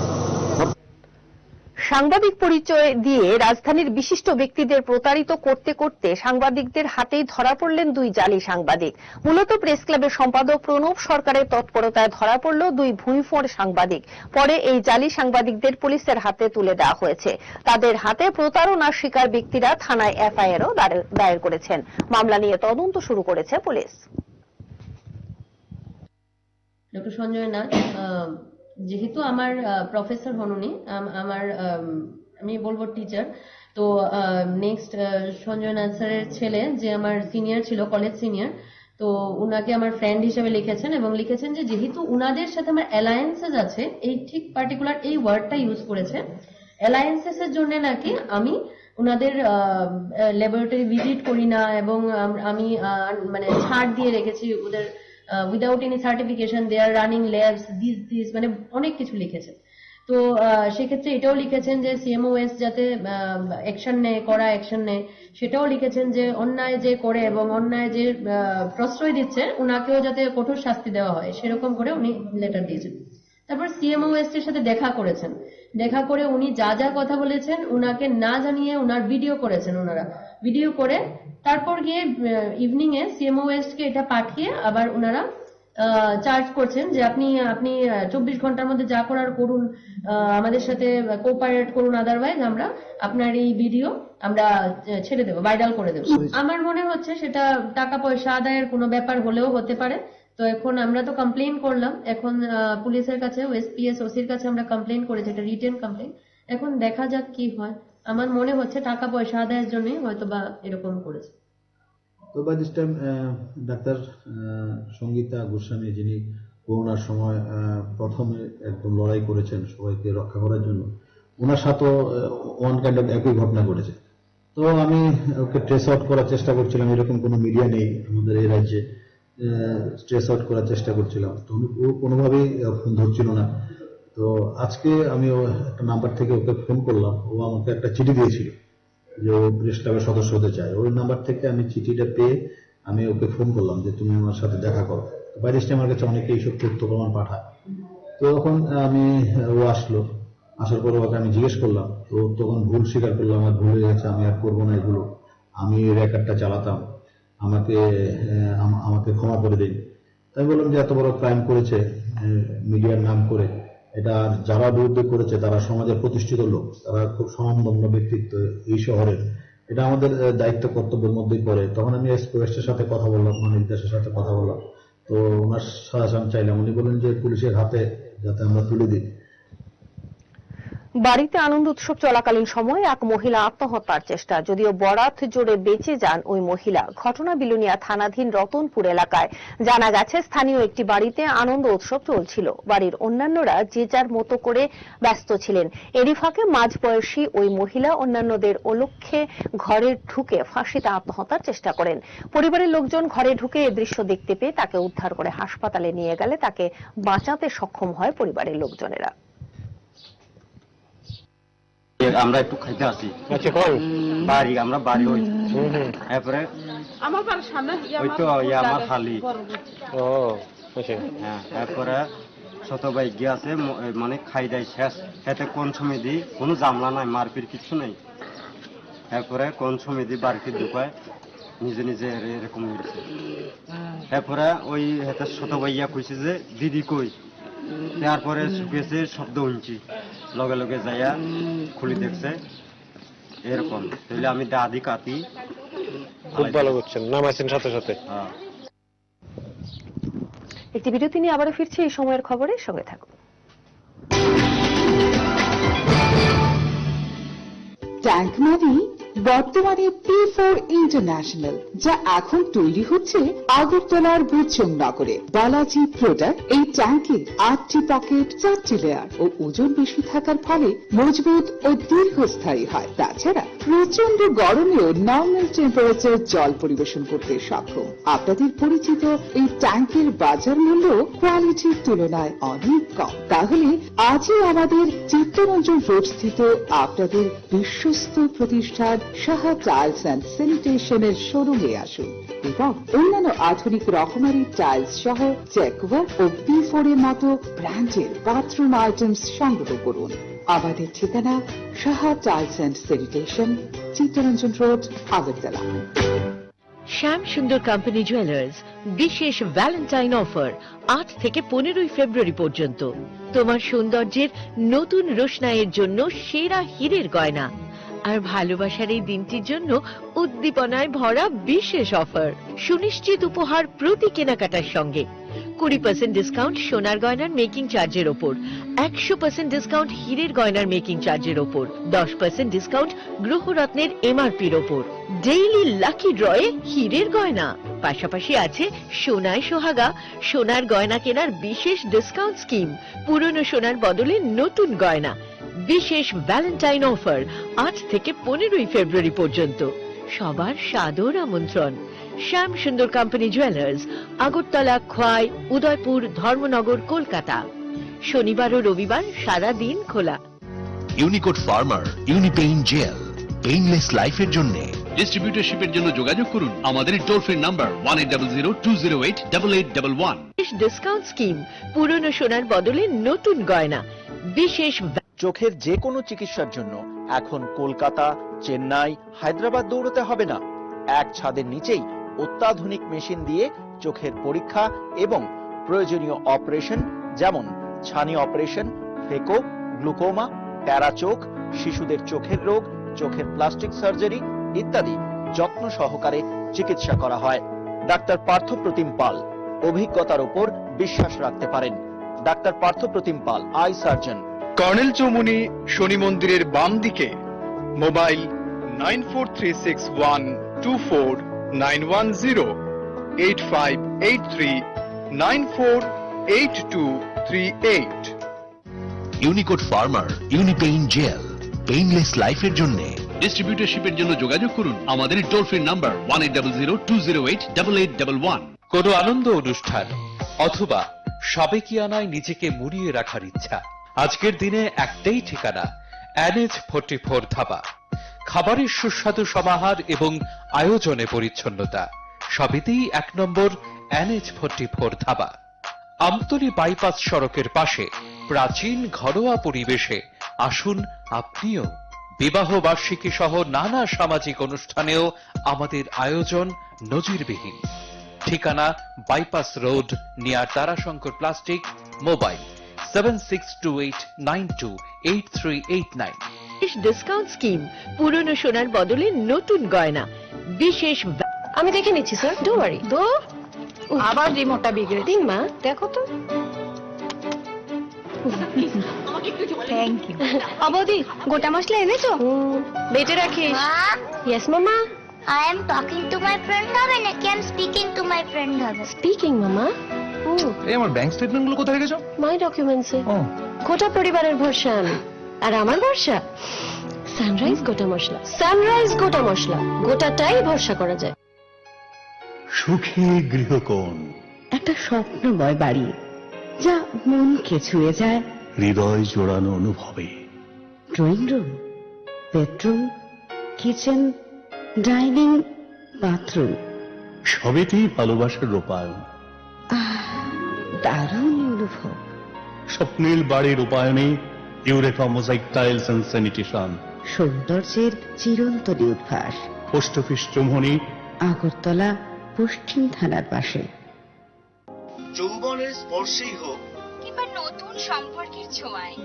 সাংবাদিক পরিচয় দিয়ে রাজধানীর বিশিষ্ট ব্যক্তিদের প্রতারিত করতে করতে সাংবাদিকদের হাতেই ধরা পড়লেন 2 জালি সাংবাদিক। মূলত প্রেস ক্লাবের সম্পাদক প্রণব সরকারের তৎপরতায় ধরা পড়ল 2 ভুঁইফোড় সাংবাদিক। পরে এই জালি সাংবাদিকদের পুলিশের হাতে তুলে দেওয়া হয়েছে। তাদের হাতে প্রতারণার শিকার ব্যক্তিরা থানায় এফআইআরও দায়ের করেছেন। মামলা নিয়ে তদন্ত শুরু করেছে পুলিশ। ডক্টর সঞ্জয় নাথ যেহেতু আমার প্রফেসর হনুনি, আমার আমি বলবো টিচার, তো নেক্সট সঞ্জয় নাথ স্যারের ছেলে যে আমার সিনিয়র ছিল, কলেজ সিনিয়র, তো উনাকে আমার ফ্রেন্ড হিসেবে লিখেছেন এবং লিখেছেন যে যেহেতু উনাদের সাথে আমার অ্যালায়েন্সেস আছে, এই ঠিক পার্টিকুলার এই ওয়ার্ডটা ইউজ করেছে, অ্যালায়েন্সেস এর জন্য নাকি আমি উনাদের ল্যাবরেটরি ভিজিট করি না এবং আমি মানে ছাড় দিয়ে রেখেছি ওদের without any certification, they are running labs this মানে অনেক কিছু লিখেছেন। তো সেক্ষেত্রে এটাও লিখেছেন যে সিএমওএস যাতে অ্যাকশন নেয়, কড়া অ্যাকশন নেয়, সেটাও লিখেছেন যে অন্যায় যে করে এবং অন্যায় যে প্রশ্রয় দিচ্ছে ওনাকেও যাতে কঠোর শাস্তি দেওয়া হয়, সেরকম করে উনি লেটার দিয়েছেন। তারপর সিএমওএস এর সাথে দেখা করেছেন, দেখা করে উনি যা যা কথা বলেছেন উনাকে না জানিয়ে উনার ভিডিও করেছেন, ওনারা ভিডিও করে তারপর গিয়ে ইভিনিং এ সিএমওএস কে এটা পাঠিয়ে আবার ওনারা চার্জ করছেন যে আপনি 24 ঘন্টার মধ্যে যা করার করুন, আমাদের সাথে কোঅপারেট করুন, আদারওয়াইজ আমরা আপনার এই ভিডিও আমরা ছেড়ে দেবো, ভাইরাল করে দেবো। আমার মনে হচ্ছে সেটা টাকা পয়সা আদায়ের কোনো ব্যাপার হলেও হতে পারে। তো এখন আমরা তো কমপ্লেন করলাম, এখন পুলিশের কাছে, এসপিএস ওসির কাছে আমরা কমপ্লেন করেছি, এটা রিটেন কমপ্লেন। এখন দেখা যাক কি হয়। আমার মনে হচ্ছে টাকা পয়সা আদায়ের জন্যই হয়তো বা এরকম করেছে। তো by this time doctor Sangeeta Goswami, যিনি করোনার সময় প্রথমে একদম লড়াই করেছেন সবাইকে রক্ষা করার জন্য, ওনার সাথেও ওয়ান কাইন্ড অফ একই ঘটনা ঘটেছে। তো আমি ওকে ট্রেস আউট করার চেষ্টা করছিলাম, এরকম কোনো মিডিয়া নেই আমাদের এই রাজ্যে, ট্রেস আউট করার চেষ্টা করছিলাম, তো ও কোনোভাবেই ফোন ধরছিল না। তো আজকে আমি একটা নাম্বার থেকে ওকে ফোন করলাম, ও আমাকে একটা চিঠি দিয়েছিল যে ও প্রেস ক্লাবের সদস্য হতে চায়। ওই নাম্বার থেকে আমি চিঠিটা পেয়ে আমি ওকে ফোন করলাম যে তুমি আমার সাথে দেখা করো। বাইরে আমার কাছে অনেকে এইসব তথ্য প্রমাণ পাঠায়। তো তখন ও আসলো, আসার পর ওকে আমি জিজ্ঞেস করলাম, তো তখন ভুল স্বীকার করলাম, আমার ভুল হয়ে গেছে, আমি আর করবো না এগুলো, আমি রেকর্ডটা চালাতাম, আমাকে ক্ষমা করে দিন। তাই বললাম যে এত বড় ক্রাইম করেছে মিডিয়ার নাম করে, এটা যারা বিরুদ্ধে করেছে তারা সমাজের প্রতিষ্ঠিত লোক, তারা খুব স্বনামধন্য ব্যক্তিত্ব এই শহরের, এটা আমাদের দায়িত্ব কর্তব্যের মধ্যেই পড়ে। তখন আমি এসপির সাথে কথা বললাম, মানিক দাসের সাথে কথা বললাম, তো ওনার সাজেশন চাইলাম। উনি বললেন যে পুলিশের হাতে যাতে আমরা তুলে দিই। বাড়িতে আনন্দ উৎসব চলাকালীন সময়ে এক মহিলা আত্মহত্যার চেষ্টা। যদিও বরাত জোরে বেঁচে যান ওই মহিলা। ঘটনা বিলোনিয়া থানাধীন রতনপুর এলাকায়। জানা গেছে, স্থানীয় একটি বাড়িতে আনন্দ উৎসব চলছিল। বাড়ির অন্যান্যরা যে যার মতো করে ব্যস্ত ছিলেন। এরই ফাঁকে মাঝবয়সী ওই মহিলা অন্যান্যদের অলক্ষ্যে ঘরে ঢুকে ফাঁসিতে আত্মহত্যার চেষ্টা করেন। পরিবারের লোকজন ঘরে ঢুকে এ দৃশ্য দেখতে পেয়ে তাকে উদ্ধার করে হাসপাতালে নিয়ে গেলে তাকে বাঁচাতে সক্ষম হয় পরিবারের লোকজনেরা। আমরা একটু খাইতে আসি। আচ্ছা, কোন বাড়ি? আমরা বাড়ি হই। এরপরে আমার বাড়ির সামনে ওই তো আমার খালি। ও আচ্ছা। হ্যাঁ, এরপরে ছোট ভাই গিয়ে আছে, মানে খাই দেয় শেষ। এতে কোন সময় দিই কোনো জামলা নাই, মারপিট কিছু নেই। এরপরে কোন সময় দিই বাড়িতে ঢুকায় নিজে নিজে এরকম হয়েছে। এরপরে ওই হাতে ছোট ভাইয়া কইছে যে দিদি কই, তারপরে শুকেছে শব্দ শুনছি, লগে লগে যাইয়া খুলি দেখছে এরকম। তাহলে আমি দাদি কাতি। খুব ভালো করছেন, নামাইছেন সাথে সাথে। হ্যাঁ। একটি বিরতি নিয়ে আবারও ফিরছি এই সময়ের খবরে, সঙ্গে থাকুন। ট্যাঙ্ক মানে বর্তমানে P4 ইন্টারন্যাশনাল, যা এখন তৈরি হচ্ছে আগরতলার বুচং নগরে। বালাজি প্রোডাক্ট এই ট্যাঙ্কে 8টি পকেট, 4টি লেয়ার ও ওজন বেশি থাকার ফলে মজবুত ও দীর্ঘস্থায়ী হয়। তাছাড়া প্রচন্ড গরমেও নর্মাল টেম্পারেচার জল পরিবেশন করতে সক্ষম। আপনাদের পরিচিত এই ট্যাঙ্কের বাজার মূল্য কোয়ালিটির তুলনায় অনেক কম। তাহলে আজই আমাদের চিত্তরঞ্জন রোড স্থিত আপনাদের বিশ্বস্ত প্রতিষ্ঠান সাহা টাইলস অ্যান্ড স্যানিটেশনের শোরুমে আসুন এবং অন্যান্য আধুনিক রকমারি টাইলস সহ চেকওয়ার্ক ও P4 এর মতো ব্র্যান্ডের বাথরুম আইটেমস সংগ্রহ করুন। আমাদের ঠিকানা Saha tiles and sanitation, Chittaranjan road, Agartala. Shyam Sundar company jewellers বিশেষ ভ্যালেন্টাইন অফার 8 থেকে 15 ফেব্রুয়ারি পর্যন্ত। তোমার সৌন্দর্যের নতুন রোশনাইয়ের জন্য সেরা হীরের গয়না আর ভালোবাসার এই দিনটির জন্য উদ্দীপনায় ভরা বিশেষ অফার। সুনিশ্চিত উপহার প্রতি কেনাকাটার সঙ্গে 20% ডিসকাউন্ট সোনার গয়নার মেকিং চার্জের ওপর, 100% ডিসকাউন্ট হীরের গয়নার মেকিং চার্জের ওপর, 10% ডিসকাউন্ট গ্রহরত্নের MRPর ওপর। ডেইলি লাকি ড্রয়ে হীরের গয়না, পাশাপাশি আছে সোনায় সোহাগা সোনার গয়না কেনার বিশেষ ডিসকাউন্ট স্কিম। পুরনো সোনার বদলে নতুন গয়না। বিশেষ ভ্যালেন্টাইন অফার 8 থেকে 15 ফেব্রুয়ারি পর্যন্ত। সবার সাদর আমন্ত্রণ। শ্যাম সুন্দর কোম্পানি জুয়েলার্স, আগরতলা, খোয়াই, উদয়পুর, ধর্মনগর, কলকাতা। শনিবার ও রবিবার সারা দিন খোলা। ইউনিকোড ফার্মার ইউনিপেইন জেল, পেইনলেস লাইফের জন্য। ডিস্ট্রিবিউটরশিপের জন্য যোগাযোগ করুন আমাদের toll free number 1800-208-8811। Discount scheme, পুরনো সোনার বদলে নতুন গয়না। বিশেষ চোখের যে কোনো চিকিৎসার জন্য এখন কলকাতা, চেন্নাই, হায়দ্রাবাদ দৌড়তে হবে না। এক ছাদের নিচেই অত্যাধুনিক মেশিন দিয়ে চোখের পরীক্ষা এবং প্রয়োজনীয় অপারেশন, যেমন ছানি অপারেশন, ফেকো, গ্লুকোমা, প্যারা চোখ, শিশুদের চোখের রোগ, চোখের প্লাস্টিক সার্জারি ইত্যাদি যত্ন সহকারে চিকিৎসা করা হয়। ডাক্তার পার্থপ্রতিম পাল, অভিজ্ঞতার উপর বিশ্বাস রাখতে পারেন। Doctor Parthapratim Pal, eye surgeon. Colonel Choumuni শনি মন্দিরের বাম দিকে। মোবাইল 9436124910, 8583948238। ইউনিকোড ফার্মার ইউনিপেইন জেল, পেইনলেস লাইফের জন্য। ডিস্ট্রিবিউটরশিপের জন্য যোগাযোগ করুন আমাদের টোল ফ্রি নাম্বার 1800-208-8811। কোনো আনন্দ অনুষ্ঠান অথবা সাবেকিয়ানায় নিজেকে মুড়িয়ে রাখার ইচ্ছা, আজকের দিনে একটাই ঠিকানা, NH44 ধাবা। খাবারের সুস্বাদু সমাহার এবং আয়োজনে পরিচ্ছন্নতা সবেতেই 1 নম্বর NH44 ধাবা। আমতলী বাইপাস সড়কের পাশে প্রাচীন ঘরোয়া পরিবেশে আসুন আপনিও। বিবাহ বার্ষিকী সহ নানা সামাজিক অনুষ্ঠানেও আমাদের আয়োজন নজিরবিহীন। ঠিকানা bypass road, near Tarashankar plastic. Mobile 7628928389। Discount scheme, পুরনো সোনার বদলে নতুন গয়না। বিশেষ আমি দেখে নিচ্ছি স্যার, ডোন্ট ওয়ারি। আবার রিমোটটা বিগড়ে দিন মা, দেখো তো। থ্যাংক ইউ অবধি গোটা মশলা এনেছো বেটে রাখিস ইয়েস মামা I am talking to my friend হবে নাকি I am speaking to my friend হবে? স্পিকিং মামা এই আমার ব্যাংক স্টেটমেন্ট গুলো কোথায় রেখেছো? মাই ডকুমেন্টসে গোটা পরিবারের ভরসা আমি আর আমার ভরসা সানরাইজ গোটা মশলা সানরাইজ গোটা মশলা গোটাটাই ভরসা করা যায় সুখী গৃহকোণ, একটা স্বপ্নময় বাড়ি যা মনকে ছুঁয়ে যায়। হৃদয় জোড়ানো অনুভবে। Drawing room, bedroom, kitchen, dining, bathroom, সবেতেই ভালোবাসার রূপায়ণ। দারুণ অনুভব। স্বপ্নের বাড়ির রূপায়ণে Eureka mosaic tiles and sanitation. সৌন্দর্যের চিরন্তনী উদ্ভাস। পোস্ট অফিস চৌমুহনী, আগরতলা, পশ্চিম থানার পাশে। যৌবনের স্পর্শেই হোক কিংবা নতুন সম্পর্কের ছোঁয়ায়,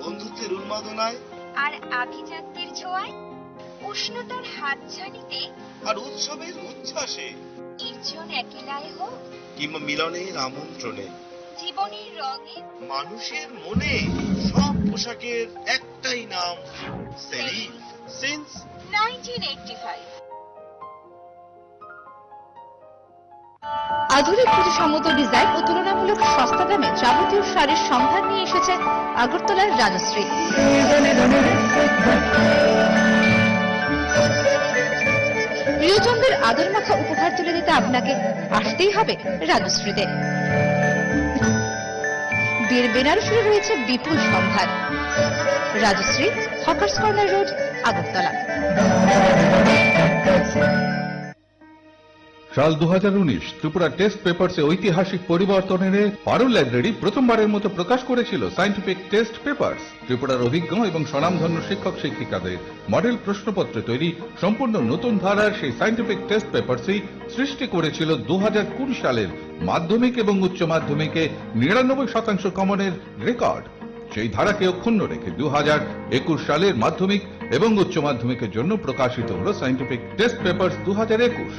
বন্ধুত্বের উন্মাদনায় আর আভিজাত্যের ছোঁয়ায়, উষ্ণতার হাতছানিতে আর উৎসবের উচ্ছ্বাসে, নির্জন একেলায় হোক কিংবা মিলনের আমন্ত্রণে, জীবনের রঙে, মানুষের মনে, সব পোশাকের একটাই নাম, সেলিম। সিন্স 1985 আধুনিক প্রতিসম্মত ডিজাইন ও তুলনামূলক সস্তা দামে যাবতীয় শাড়ির সম্ভার নিয়ে এসেছে আগরতলার রাজশ্রী। প্রিয়জনদের আদর মাখা উপহার তুলে দিতে আপনাকে আসতেই হবে রাজশ্রীতে। বীর বেনারসির রয়েছে বিপুল সম্ভার। Rajshri, hawkers corner road, Agartala. সাল 2019 ত্রিপুরা টেস্ট পেপারসে ঐতিহাসিক পরিবর্তন এনে পারুল লাইব্রেরি প্রথমবারের মতো প্রকাশ করেছিল সায়েন্টিফিক টেস্ট পেপারস। ত্রিপুরার অভিজ্ঞ এবং স্বনামধন্য শিক্ষক শিক্ষিকাদের মডেল প্রশ্নপত্র তৈরি সম্পূর্ণ নতুন ধারার সেই সায়েন্টিফিক টেস্ট পেপারসই সৃষ্টি করেছিল 2020 সালের মাধ্যমিক এবং উচ্চ মাধ্যমিকে 99% কমনের রেকর্ড। সেই ধারাকে অক্ষুণ্ণ রেখে 2021 সালের মাধ্যমিক এবং উচ্চ মাধ্যমিকের জন্য প্রকাশিত হল সায়েন্টিফিক টেস্ট পেপারস 2021।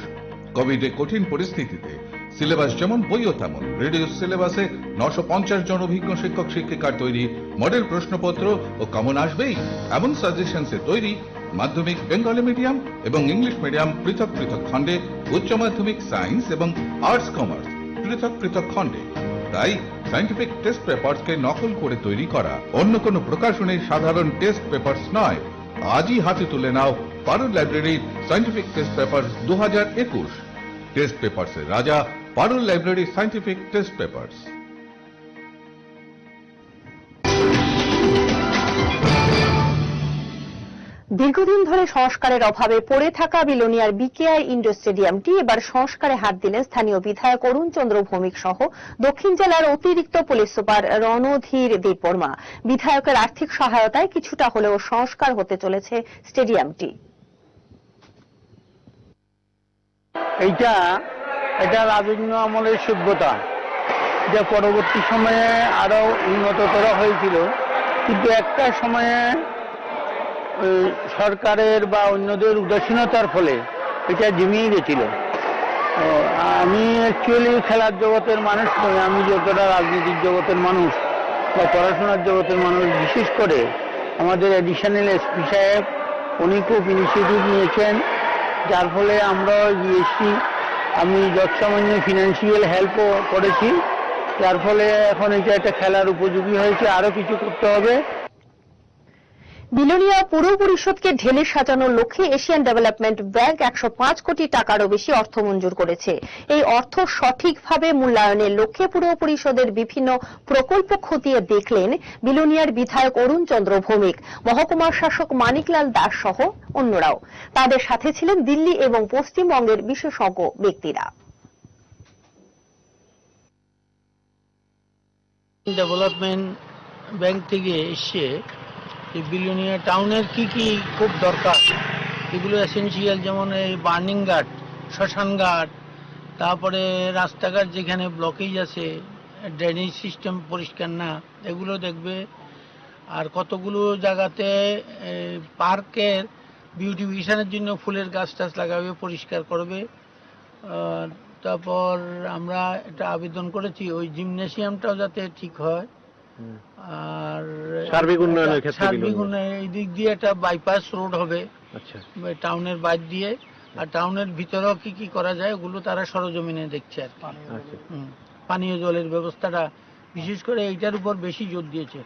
কোভিডে কঠিন পরিস্থিতিতে সিলেবাস যেমন বইও তেমন রিডিউস সিলেবাসে 950 জন অভিজ্ঞ শিক্ষক শিক্ষিকার তৈরি মডেল প্রশ্নপত্র ও কমন আসবেই এমন সাজেশনসে তৈরি মাধ্যমিক বেঙ্গলি মিডিয়াম এবং ইংলিশ মিডিয়াম পৃথক পৃথক খণ্ডে, উচ্চ মাধ্যমিক সায়েন্স এবং আর্টস কমার্স পৃথক পৃথক খণ্ডে। তাই সায়েন্টিফিক টেস্ট পেপারসকে নকল করে তৈরি করা অন্য কোনো প্রকাশনের সাধারণ টেস্ট পেপারস নয়। আজই হাতে তুলে নাও পারুল লাইব্রেরির সায়েন্টিফিক টেস্ট পেপারস 2021। টেস্ট পেপারসের রাজা পারুল লাইব্রেরি সায়েন্টিফিক টেস্ট পেপারস। দীর্ঘদিন ধরে সংস্কারের অভাবে পড়ে থাকা বিলোনিয়ার বিকেআই ইন্ডোর স্টেডিয়ামটি এবার সংস্কারে হাত দিলেন স্থানীয় বিধায়ক অরুণ চন্দ্র ভৌমিক সহ দক্ষিণ জেলার অতিরিক্ত পুলিশ সুপার রণধীর দেববর্মা। বিধায়কের আর্থিক সহায়তায় কিছুটা হলেও সংস্কার হতে চলেছে স্টেডিয়ামটি। এটা রাজন্য আমলের সভ্যতা, যা পরবর্তী সময়ে আরো উন্নততর হয়েছিল, কিন্তু একটা সময়ে সরকারের বা অন্যদের উদাসীনতার ফলে এটা জিমিয়ে গেছিল। আমি অ্যাকচুয়ালি খেলার জগতের মানুষ নই, আমি যতটা রাজনীতির জগতের মানুষ বা পড়াশোনার জগতের মানুষ। বিশেষ করে আমাদের অ্যাডিশনাল এসপি সাহেব উনি খুব ইনিশিয়েটিভ নিয়েছেন, যার ফলে আমরা জিএসটি আমি যৎসামান্য ফিনান্সিয়াল হেল্পও করেছি, যার ফলে এখন এটা একটা খেলার উপযোগী হয়েছে। আরো কিছু করতে হবে। বিলোনিয়া পুর পরিষদকে ঢেলে সাজানোর লক্ষ্যে এশিয়ান ডেভেলপমেন্ট ব্যাংক 105 কোটি টাকারও বেশি অর্থ মঞ্জুর করেছে। এই অর্থ সঠিকভাবে মূল্যায়নের লক্ষ্যে পুর পরিষদের বিভিন্ন প্রকল্প খতিয়ে দেখলেন বিলোনিয়ার বিধায়ক অরুণ চন্দ্র ভৌমিক, মহকুমার শাসক মানিকলাল দাস সহ অন্যরাও। তাদের সাথে ছিলেন দিল্লি এবং পশ্চিমবঙ্গের বিশেষজ্ঞ ব্যক্তিরা। ডেভেলপমেন্ট ব্যাংক থেকে এসে বিলোনিয়া টাউনের কি কি খুব দরকার এগুলো এসেনশিয়াল, যেমন এই বার্নিং ঘাট, শ্মশান ঘাট, তারপরে রাস্তাঘাট যেখানে ব্লকেজ আছে, ড্রেনেজ সিস্টেম পরিষ্কার না, এগুলো দেখবে। আর কতগুলো জায়গাতে পার্কের বিউটিফিকেশনের জন্য ফুলের গাছ টাছ লাগাবে, পরিষ্কার করবে। তারপর আমরা একটা আবেদন করেছি ওই জিমনেশিয়ামটাও যাতে ঠিক হয়, আর সার্বিক উন্নয়নের ক্ষেত্রে সার্বিক উন্নয়ন এই দিক দিয়ে একটা বাইপাস রোড হবে আচ্ছা টাউনের বাইর দিয়ে, আর টাউনের ভিতরেও কি কি করা যায় ওগুলো তারা সরজমিনে দেখছে আর কি। আচ্ছা পানীয় জলের ব্যবস্থাটা বিশেষ করে এইটার উপর বেশি জোর দিয়েছে,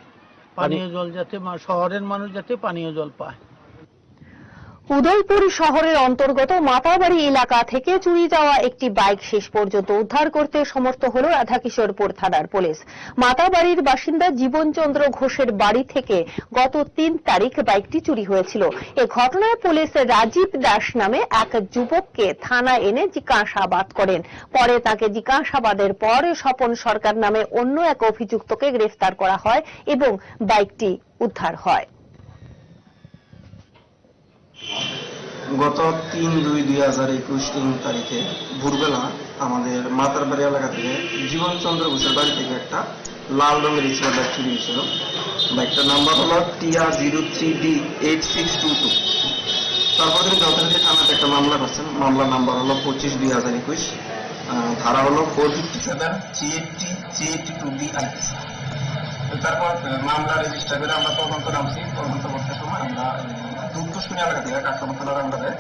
পানীয় জল যাতে শহরের মানুষ যাতে পানীয় জল পায়। উদয়পুর শহরের অন্তর্গত মাতাবাড়ি এলাকা থেকে চুরি যাওয়া একটি বাইক শেষ পর্যন্ত উদ্ধার করতে সমর্থ হল রাধাকিশোরপুর থানার পুলিশ। মাতাবাড়ির বাসিন্দা জীবনচন্দ্র ঘোষের বাড়ি থেকে গত ৩ তারিখ বাইকটি চুরি হয়েছিল। এ ঘটনায় পুলিশ রাজীব দাস নামে এক যুবককে থানায় এনে জিজ্ঞাসাবাদ করেন। পরে তাকে জিজ্ঞাসাবাদের পর স্বপন সরকার নামে অন্য এক অভিযুক্তকে গ্রেফতার করা হয় এবং বাইকটি উদ্ধার হয়। গত ৩/২/২০২১ তারিখে ভোরবেলা আমাদের মাতারবাড়ি এলাকা থেকে জীবনচন্দ্র ঘোষের বাড়ি থেকে একটা লাল রঙের রিক্সা বাইক চুরি হয়েছিল। বাইকটার নাম্বার হলো TR03D8622। তারপর তিনি যথারীতি থানাতে একটা মামলা করছেন। মামলার নাম্বার হলো 25/২০২১, ধারা হলো 457 G80 IPC। তারপর মামলা রেজিস্টার করে আমরা তদন্ত নামছি। তদন্ত করতে সময় আমরা দুর্দর্শনী এলাকা থেকে কাকরামতলার আন্ডারে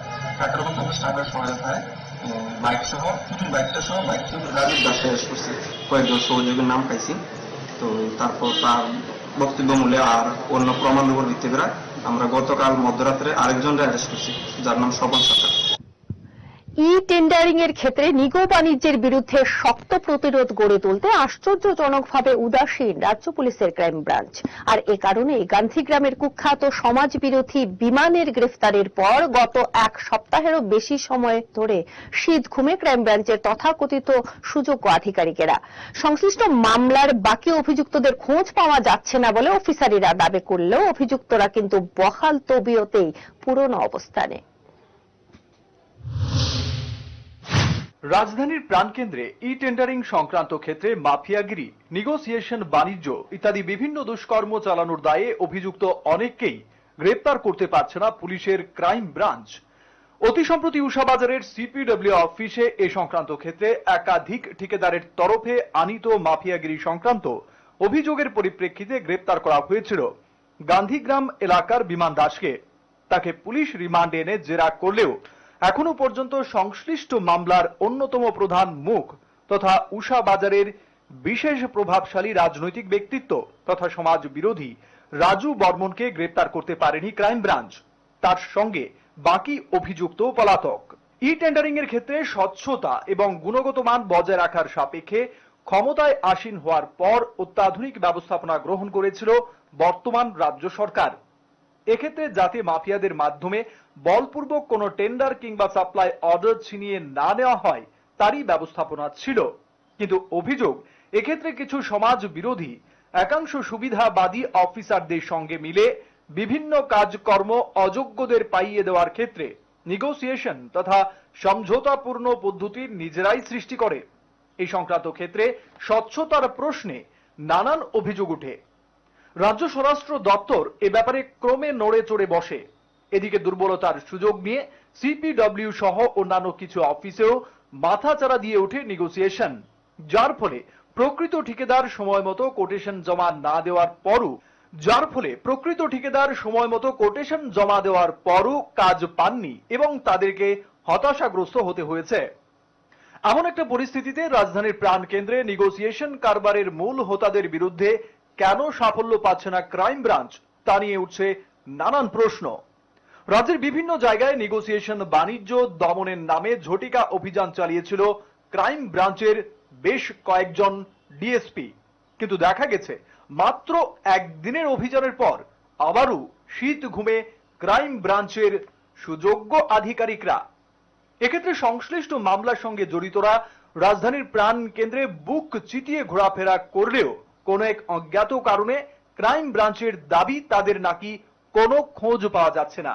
কাকরামতলা স্টাফের সহায়তায় বাইকটা সহ বাইকটি রাজীব দাসে অ্যারেস্ট করছি। কয়েকজন সহযোগীর নাম পাইছি। তো তারপর তার বক্তব্য মূল্যে আর অন্য প্রমাণের উপর ভিত্তি করে আমরা গতকাল মধ্যরাত্রে আরেকজনকে অ্যারেস্ট করছি, যার নাম স্বপন সরকার। ই টেন্ডারিং এর ক্ষেত্রে নিগো বাণিজ্যের বিরুদ্ধে শক্ত প্রতিরোধ গড়ে তুলতে আশ্চর্যজনকভাবে উদাসীন রাজ্য পুলিশের ক্রাইম ব্রাঞ্চ। আর এ কারণে গান্ধীগ্রামের কুখ্যাত সমাজ বিরোধী বিমানের গ্রেফতারের পর গত 1 সপ্তাহেরও বেশি সময় ধরে শীত ঘুমে ক্রাইম ব্রাঞ্চের তথাকথিত সুযোগ্য আধিকারিকেরা। সংশ্লিষ্ট মামলার বাকি অভিযুক্তদের খোঁজ পাওয়া যাচ্ছে না বলে অফিসারেরা দাবি করলেও অভিযুক্তরা কিন্তু বহাল তবিয়তেই পুরনো অবস্থানে। রাজধানীর প্রাণকেন্দ্রে ই টেন্ডারিং সংক্রান্ত ক্ষেত্রে মাফিয়াগিরি, নেগোসিয়েশন, বাণিজ্য ইত্যাদি বিভিন্ন দুষ্কর্ম চালানোর দায়ে অভিযুক্ত অনেককেই গ্রেপ্তার করতে পারছে না পুলিশের ক্রাইম ব্রাঞ্চ। অতি সম্প্রতি উষাবাজারের সিপিডব্লিউ অফিসে এ সংক্রান্ত ক্ষেত্রে একাধিক ঠিকাদারের তরফে আনিত মাফিয়াগিরি সংক্রান্ত অভিযোগের পরিপ্রেক্ষিতে গ্রেপ্তার করা হয়েছিল গান্ধীগ্রাম এলাকার বিমান দাসকে। তাকে পুলিশ রিমান্ডে এনে জেরা করলেও এখনো পর্যন্ত সংশ্লিষ্ট মামলার অন্যতম প্রধান মুখ তথা উষা বাজারের বিশেষ প্রভাবশালী রাজনৈতিক ব্যক্তিত্ব তথা সমাজ বিরোধী রাজু বর্মনকে গ্রেপ্তার করতে পারেনি ক্রাইম ব্রাঞ্চ। তার সঙ্গে বাকি অভিযুক্ত পলাতক। ই টেন্ডারিং এর ক্ষেত্রে স্বচ্ছতা এবং গুণগত মান বজায় রাখার সাপেক্ষে ক্ষমতায় আসীন হওয়ার পর অত্যাধুনিক ব্যবস্থাপনা গ্রহণ করেছিল বর্তমান রাজ্য সরকার। এক্ষেত্রে যাতে মাফিয়াদের মাধ্যমে বলপূর্বক কোনো টেন্ডার কিংবা সাপ্লাই অর্ডার ছিনিয়ে না নেওয়া হয় তারই ব্যবস্থাপনা ছিল। কিন্তু অভিযোগ এক্ষেত্রে কিছু সমাজ বিরোধী একাংশ সুবিধাবাদী অফিসারদের সঙ্গে মিলে বিভিন্ন কাজকর্ম অযোগ্যদের পাইয়ে দেওয়ার ক্ষেত্রে নেগোসিয়েশন তথা সমঝোতাপূর্ণ পদ্ধতির নিজেরাই সৃষ্টি করে। এই সংক্রান্ত ক্ষেত্রে স্বচ্ছতার প্রশ্নে নানান অভিযোগ উঠে। রাজ্য স্বরাষ্ট্র দপ্তর এ ব্যাপারে ক্রমে নড়ে চড়ে বসে। এদিকে দুর্বলতার সুযোগ নিয়ে সিপিডব্লিউ সহ অন্যান্য কিছু অফিসেও মাথাচাড়া দিয়ে ওঠে নেগোসিয়েশন, যার ফলে প্রকৃত ঠিকাদার সময় মতো কোটেশন জমা দেওয়ার পরও কাজ পাননি এবং তাদেরকে হতাশাগ্রস্ত হতে হয়েছে। এমন একটা পরিস্থিতিতে রাজধানীর প্রাণকেন্দ্রে নেগোসিয়েশন কারবারের মূল হোতাদের বিরুদ্ধে কেন সাফল্য পাচ্ছে না ক্রাইম ব্রাঞ্চ তা নিয়ে উঠছে নানান প্রশ্ন। রাজ্যের বিভিন্ন জায়গায় নেগোসিয়েশন বাণিজ্য দমনের নামে ঝটিকা অভিযান চালিয়েছিল ক্রাইম ব্রাঞ্চের বেশ কয়েকজন ডিএসপি, কিন্তু দেখা গেছে মাত্র একদিনের অভিযানের পর আবারও শীত ঘুমে ক্রাইম ব্রাঞ্চের সুযোগ্য আধিকারিকরা। এক্ষেত্রে সংশ্লিষ্ট মামলার সঙ্গে জড়িতরা রাজধানীর প্রাণ কেন্দ্রে বুক চিতিয়ে ঘোরাফেরা করলেও কোন এক অজ্ঞাত কারণে ক্রাইম ব্রাঞ্চের দাবি তাদের নাকি কোনো খোঁজ পাওয়া যাচ্ছে না।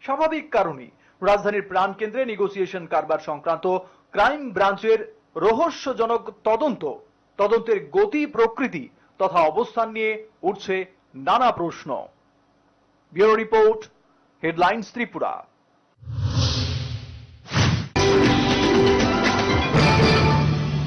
স্বাভাবিক কারণেই রাজধানীর প্রাণ কেন্দ্রে নেগোসিয়েশন কারবার সংক্রান্ত ক্রাইম ব্রাঞ্চের রহস্যজনক তদন্তের গতি প্রকৃতি তথা অবস্থান নিয়ে উঠছে নানা প্রশ্ন। Bureau report, headlines Tripura.